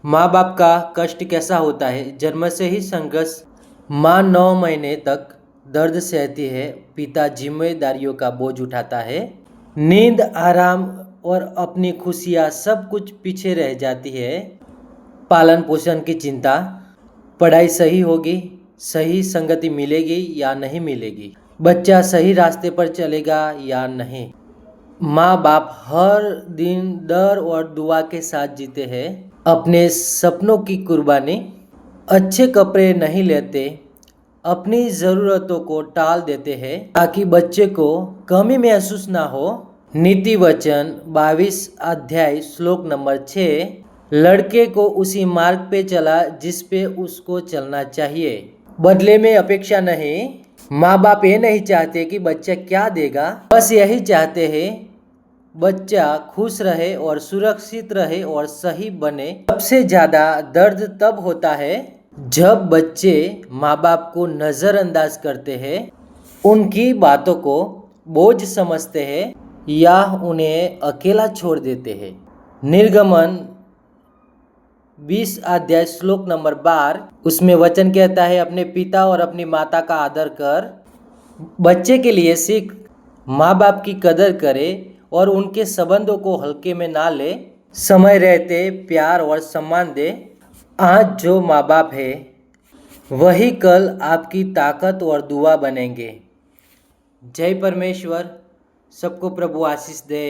माँ बाप का कष्ट कैसा होता है। जन्म से ही संघर्ष। माँ 9 महीने तक दर्द सहती है, पिता जिम्मेदारियों का बोझ उठाता है। नींद, आराम और अपनी खुशियाँ सब कुछ पीछे रह जाती है। पालन पोषण की चिंता, पढ़ाई सही होगी, सही संगति मिलेगी या नहीं मिलेगी, बच्चा सही रास्ते पर चलेगा या नहीं। माँ बाप हर दिन डर और दुआ के साथ जीते हैं। अपने सपनों की कुर्बानी, अच्छे कपड़े नहीं लेते, अपनी ज़रूरतों को टाल देते हैं ताकि बच्चे को कमी महसूस ना हो। नीति वचन 22 अध्याय श्लोक नंबर 6। लड़के को उसी मार्ग पे चला जिस पे उसको चलना चाहिए, बदले में अपेक्षा नहीं। माँ बाप ये नहीं चाहते कि बच्चा क्या देगा, बस यही चाहते हैं बच्चा खुश रहे और सुरक्षित रहे और सही बने। सबसे ज़्यादा दर्द तब होता है जब बच्चे माँ बाप को नज़रअंदाज करते हैं, उनकी बातों को बोझ समझते हैं या उन्हें अकेला छोड़ देते हैं। निर्गमन 20 अध्याय श्लोक नंबर 12, उसमें वचन कहता है, अपने पिता और अपनी माता का आदर कर। बच्चे के लिए सीख, माँ बाप की कदर करे और उनके संबंधों को हल्के में ना ले। समय रहते प्यार और सम्मान दे। आज जो माँ बाप है वही कल आपकी ताकत और दुआ बनेंगे। जय परमेश्वर। सबको प्रभु आशीष दे।